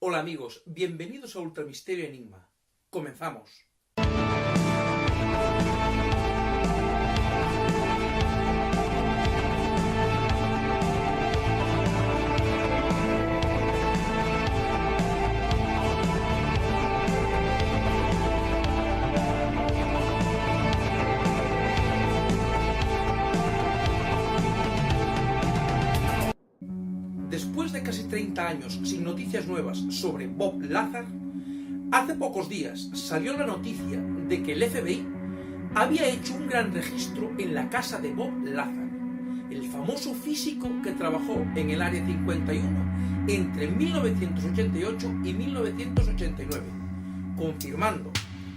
Hola amigos, bienvenidos a Ultramisterio Enigma. Comenzamos. Después de casi 30 años sin noticias nuevas sobre Bob Lazar, hace pocos días salió la noticia de que el FBI había hecho un gran registro en la casa de Bob Lazar, el famoso físico que trabajó en el Área 51 entre 1988 y 1989, confirmando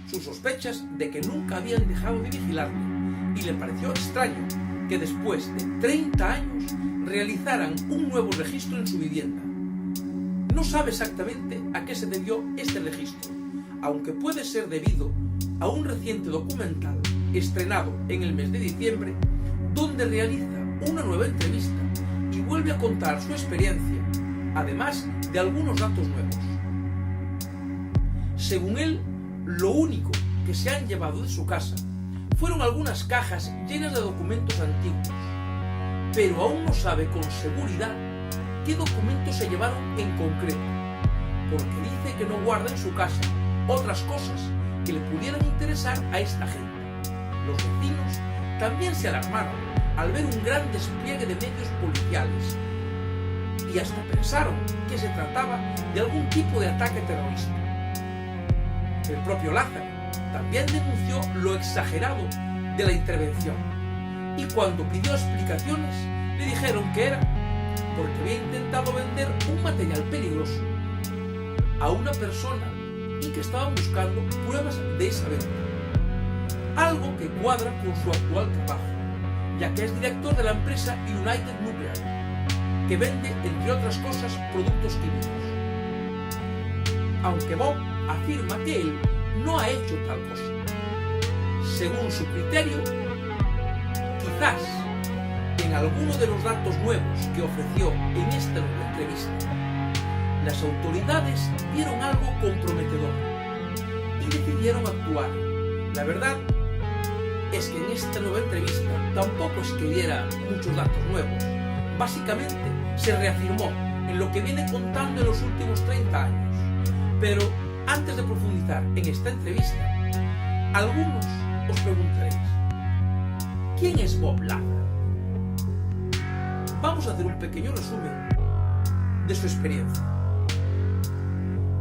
sus sospechas de que nunca habían dejado de vigilarle, y le pareció extraño que después de 30 años realizaran un nuevo registro en su vivienda. No sabe exactamente a qué se debió este registro, aunque puede ser debido a un reciente documental estrenado en el mes de diciembre, donde realiza una nueva entrevista y vuelve a contar su experiencia, además de algunos datos nuevos. Según él, lo único que se han llevado de su casa fueron algunas cajas llenas de documentos antiguos, pero aún no sabe con seguridad qué documentos se llevaron en concreto, porque dice que no guarda en su casa otras cosas que le pudieran interesar a esta gente. Los vecinos también se alarmaron al ver un gran despliegue de medios policiales y hasta pensaron que se trataba de algún tipo de ataque terrorista. El propio Lázaro también denunció lo exagerado de la intervención, y cuando pidió explicaciones le dijeron que era porque había intentado vender un material peligroso a una persona y que estaban buscando pruebas de esa venta, algo que cuadra con su actual trabajo, ya que es director de la empresa United Nuclear, que vende, entre otras cosas, productos químicos. Aunque Bob afirma que él no ha hecho tal cosa. Según su criterio, quizás en alguno de los datos nuevos que ofreció en esta nueva entrevista, las autoridades vieron algo comprometedor y decidieron actuar. La verdad es que en esta nueva entrevista tampoco es que diera muchos datos nuevos. Básicamente se reafirmó en lo que viene contando en los últimos 30 años. Pero antes de profundizar en esta entrevista, algunos os preguntaréis: ¿quién es Bob Lazar? Vamos a hacer un pequeño resumen de su experiencia.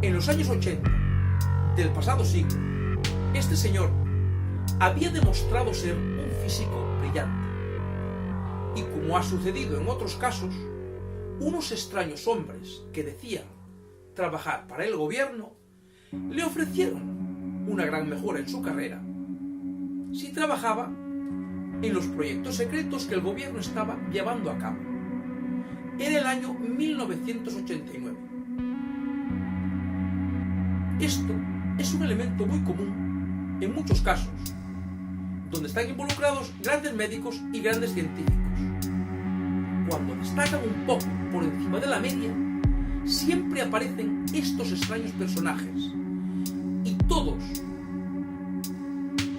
En los años 80 del pasado siglo, este señor había demostrado ser un físico brillante. Y como ha sucedido en otros casos, unos extraños hombres que decían trabajar para el gobierno le ofrecieron una gran mejora en su carrera si trabajaba en los proyectos secretos que el gobierno estaba llevando a cabo. Era el año 1989. Esto es un elemento muy común en muchos casos, donde están involucrados grandes médicos y grandes científicos. Cuando destacan un poco por encima de la media, siempre aparecen estos extraños personajes, y todos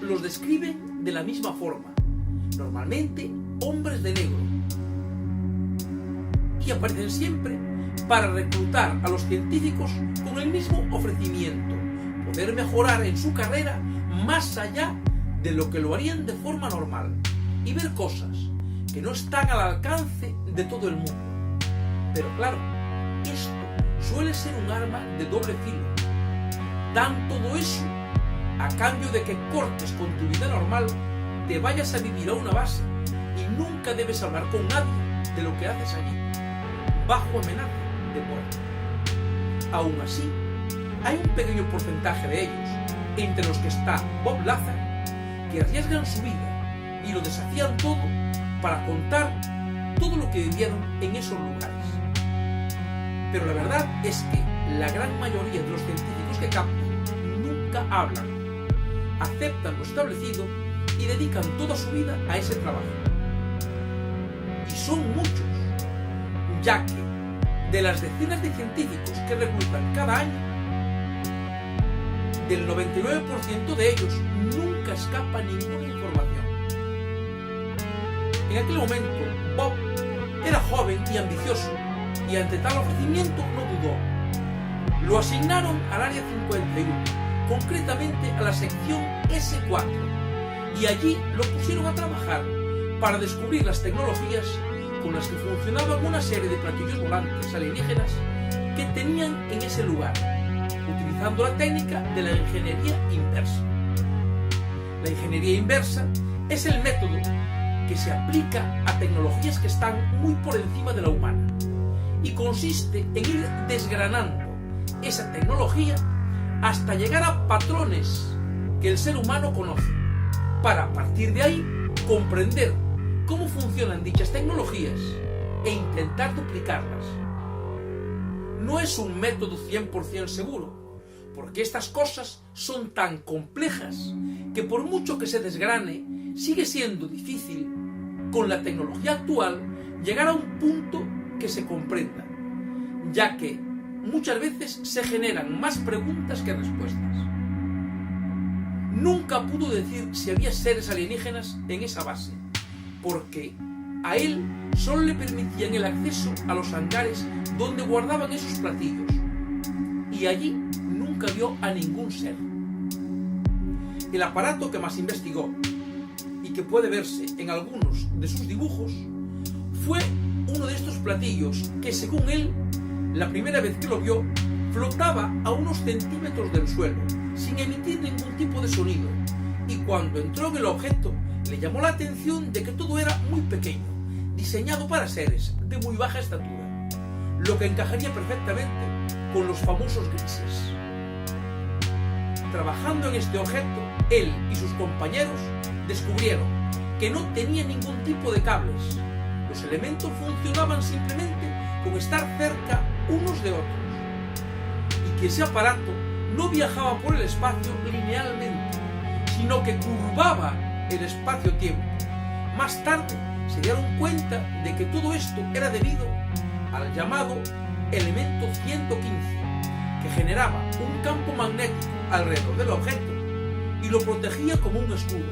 los describen de la misma forma, normalmente hombres de negro, y aparecen siempre para reclutar a los científicos con el mismo ofrecimiento: poder mejorar en su carrera más allá de lo que lo harían de forma normal y ver cosas que no están al alcance de todo el mundo. Pero claro, esto suele ser un arma de doble filo. Dan todo eso a cambio de que cortes con tu vida normal, te vayas a vivir a una base y nunca debes hablar con nadie de lo que haces allí, bajo amenaza de muerte. Aún así, hay un pequeño porcentaje de ellos, entre los que está Bob Lazar, que arriesgan su vida y lo desafían todo para contar todo lo que vivieron en esos lugares. Pero la verdad es que la gran mayoría de los científicos que captan nunca hablan, aceptan lo establecido y dedican toda su vida a ese trabajo. Y son muchos, ya que de las decenas de científicos que reclutan cada año, del 99% de ellos nunca escapa ninguna información. En aquel momento, Bob era joven y ambicioso, y ante tal ofrecimiento no dudó. Lo asignaron al Área 51, concretamente a la sección S4, y allí lo pusieron a trabajar para descubrir las tecnologías con las que funcionaban una serie de platillos volantes alienígenas que tenían en ese lugar, utilizando la técnica de la ingeniería inversa. La ingeniería inversa es el método que se aplica a tecnologías que están muy por encima de la humana y consiste en ir desgranando esa tecnología hasta llegar a patrones que el ser humano conoce, para a partir de ahí comprender cómo funcionan dichas tecnologías e intentar duplicarlas. No es un método 100% seguro, porque estas cosas son tan complejas que por mucho que se desgrane, sigue siendo difícil con la tecnología actual llegar a un punto que se comprenda, ya que muchas veces se generan más preguntas que respuestas. Nunca pudo decir si había seres alienígenas en esa base, porque a él solo le permitían el acceso a los hangares donde guardaban esos platillos, y allí nunca vio a ningún ser. El aparato que más investigó, y que puede verse en algunos de sus dibujos, fue uno de estos platillos que, según él, la primera vez que lo vio, flotaba a unos centímetros del suelo, sin emitir ningún tipo de sonido, y cuando entró en el objeto, le llamó la atención de que todo era muy pequeño, diseñado para seres de muy baja estatura, lo que encajaría perfectamente con los famosos grises. Trabajando en este objeto, él y sus compañeros descubrieron que no tenía ningún tipo de cables. Los elementos funcionaban simplemente con estar cerca unos de otros, y que ese aparato no viajaba por el espacio linealmente, sino que curvaba el espacio-tiempo. Más tarde se dieron cuenta de que todo esto era debido al llamado elemento 115, que generaba un campo magnético alrededor del objeto y lo protegía como un escudo,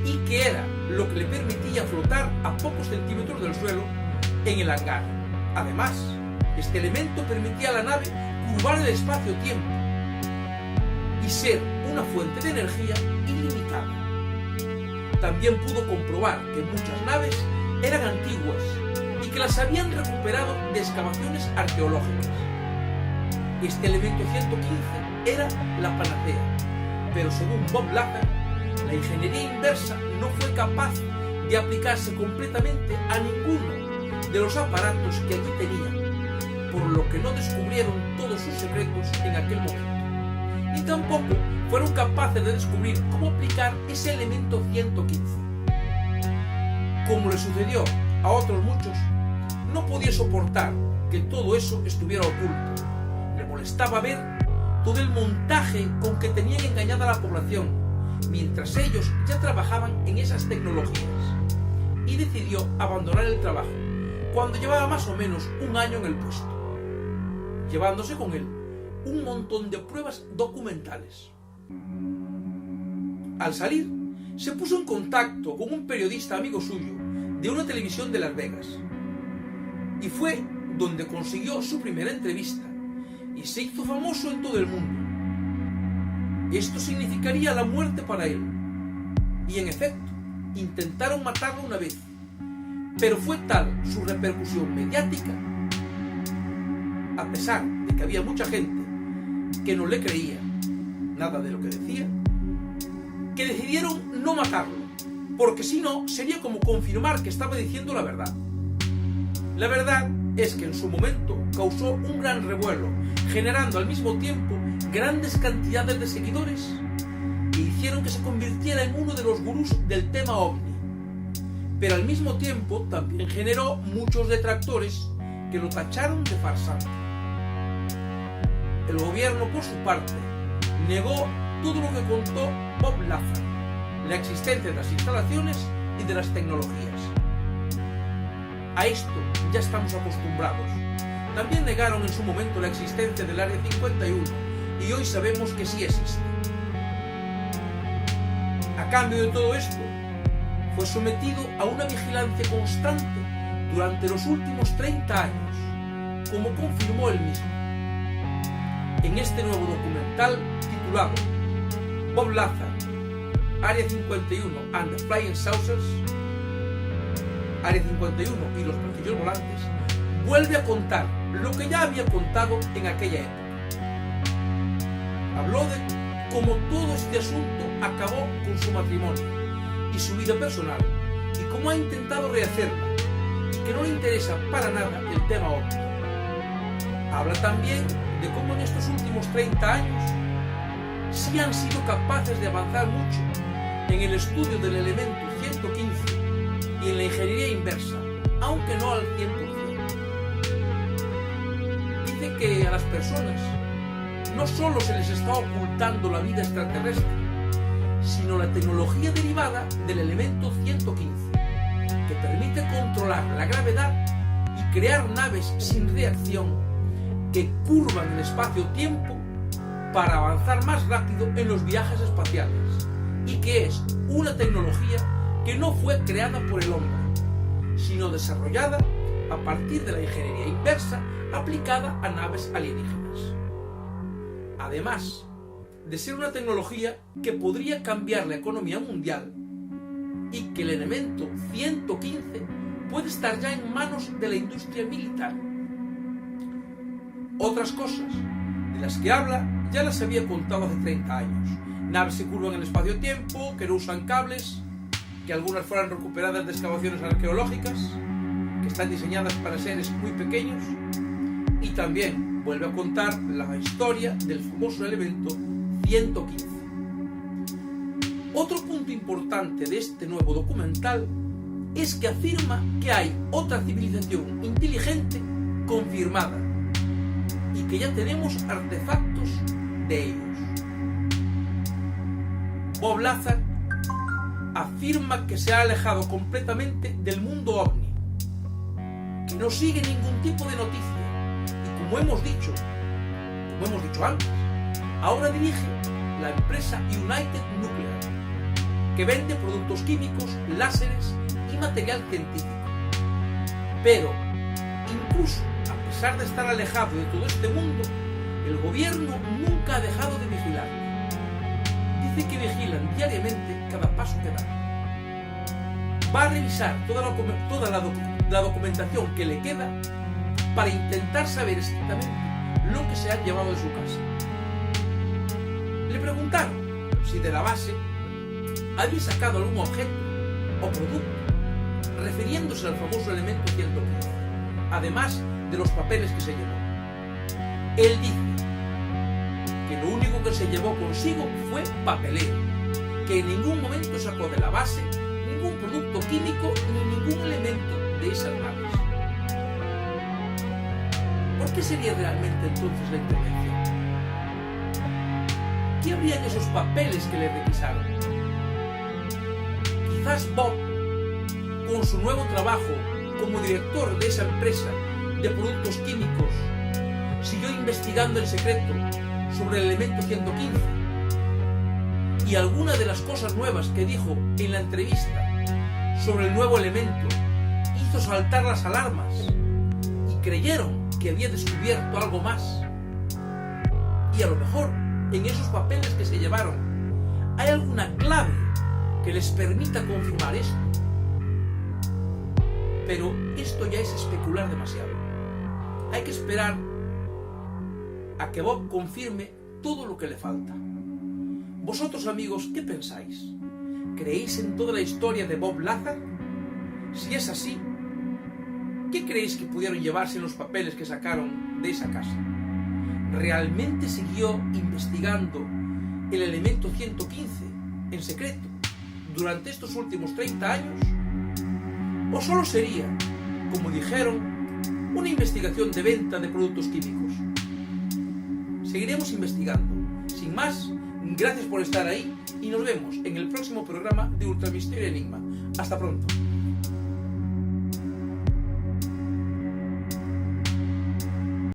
y que era lo que le permitía flotar a pocos centímetros del suelo en el hangar. Además, este elemento permitía a la nave curvar el espacio-tiempo y ser una fuente de energía ilimitada. También pudo comprobar que muchas naves eran antiguas y que las habían recuperado de excavaciones arqueológicas. Este elemento 115 era la panacea, pero según Bob Lazar, la ingeniería inversa no fue capaz de aplicarse completamente a ninguno de los aparatos que allí tenían, por lo que no descubrieron todos sus secretos en aquel momento, ni tampoco fueron capaces de descubrir cómo aplicar ese elemento 115. Como le sucedió a otros muchos, no podía soportar que todo eso estuviera oculto. Le molestaba ver todo el montaje con que tenían engañada a la población, mientras ellos ya trabajaban en esas tecnologías, y decidió abandonar el trabajo cuando llevaba más o menos un año en el puesto, llevándose con él un montón de pruebas documentales. Al salir, se puso en contacto con un periodista amigo suyo de una televisión de Las Vegas, y fue donde consiguió su primera entrevista y se hizo famoso en todo el mundo. Esto significaría la muerte para él, y en efecto, intentaron matarlo una vez, pero fue tal su repercusión mediática, a pesar de que había mucha gente que no le creía nada de lo que decía, que decidieron no matarlo, porque si no sería como confirmar que estaba diciendo la verdad. La verdad es que en su momento causó un gran revuelo, generando al mismo tiempo grandes cantidades de seguidores que hicieron que se convirtiera en uno de los gurús del tema ovni, pero al mismo tiempo también generó muchos detractores que lo tacharon de farsante. El gobierno, por su parte, negó todo lo que contó Bob Lazar, la existencia de las instalaciones y de las tecnologías. A esto ya estamos acostumbrados. También negaron en su momento la existencia del Área 51 y hoy sabemos que sí existe. A cambio de todo esto, fue sometido a una vigilancia constante durante los últimos 30 años, como confirmó él mismo. En este nuevo documental titulado Bob Lazar, Área 51 and the Flying Saucers, Área 51 y los platillos volantes, vuelve a contar lo que ya había contado en aquella época. Habló de cómo todo este asunto acabó con su matrimonio y su vida personal y cómo ha intentado rehacerla y que no le interesa para nada el tema ovni. Habla también de cómo en estos últimos 30 años sí han sido capaces de avanzar mucho en el estudio del elemento 115 y en la ingeniería inversa, aunque no al 100%. Dice que a las personas no solo se les está ocultando la vida extraterrestre, sino la tecnología derivada del elemento 115, que permite controlar la gravedad y crear naves sin reacción que curvan el espacio-tiempo para avanzar más rápido en los viajes espaciales, y que es una tecnología que no fue creada por el hombre, sino desarrollada a partir de la ingeniería inversa aplicada a naves alienígenas. Además de ser una tecnología que podría cambiar la economía mundial y que el elemento 115 puede estar ya en manos de la industria militar. Otras cosas de las que habla ya las había contado hace 30 años. Naves que curvan el espacio-tiempo, que no usan cables, que algunas fueran recuperadas de excavaciones arqueológicas, que están diseñadas para seres muy pequeños, y también vuelve a contar la historia del famoso elemento 115. Otro punto importante de este nuevo documental es que afirma que hay otra civilización inteligente confirmada y que ya tenemos artefactos de ellos. Bob Lazar afirma que se ha alejado completamente del mundo ovni, que no sigue ningún tipo de noticia y, como hemos dicho antes, ahora dirige la empresa United Nuclear, que vende productos químicos, láseres y material científico. Pero, incluso a pesar de estar alejado de todo este mundo, el gobierno nunca ha dejado de vigilarlo. Dice que vigilan diariamente cada paso que da. Va a revisar toda la documentación que le queda para intentar saber exactamente lo que se ha llevado de su casa. Le preguntaron si de la base había sacado algún objeto o producto refiriéndose al famoso elemento 115, además de los papeles que se llevó. Él dice que lo único que se llevó consigo fue papeleo, que en ningún momento sacó de la base ningún producto químico ni ningún elemento de esas naves. ¿Por qué sería realmente entonces la intervención? ¿Qué habría en esos papeles que le requisaron? Quizás Bob, con su nuevo trabajo como director de esa empresa de productos químicos, siguió investigando en secreto sobre el elemento 115, y alguna de las cosas nuevas que dijo en la entrevista sobre el nuevo elemento hizo saltar las alarmas y creyeron que había descubierto algo más. Y a lo mejor en esos papeles que se llevaron hay alguna clave que les permita confirmar esto. Pero esto ya es especular demasiado. Hay que esperar a que Bob confirme todo lo que le falta. Vosotros, amigos, ¿qué pensáis? ¿Creéis en toda la historia de Bob Lazar? Si es así, ¿qué creéis que pudieron llevarse en los papeles que sacaron de esa casa? ¿Realmente siguió investigando el elemento 115 en secreto durante estos últimos 30 años? ¿O solo sería, como dijeron, una investigación de venta de productos químicos? Seguiremos investigando. Sin más, gracias por estar ahí y nos vemos en el próximo programa de Ultramisterio Enigma. Hasta pronto.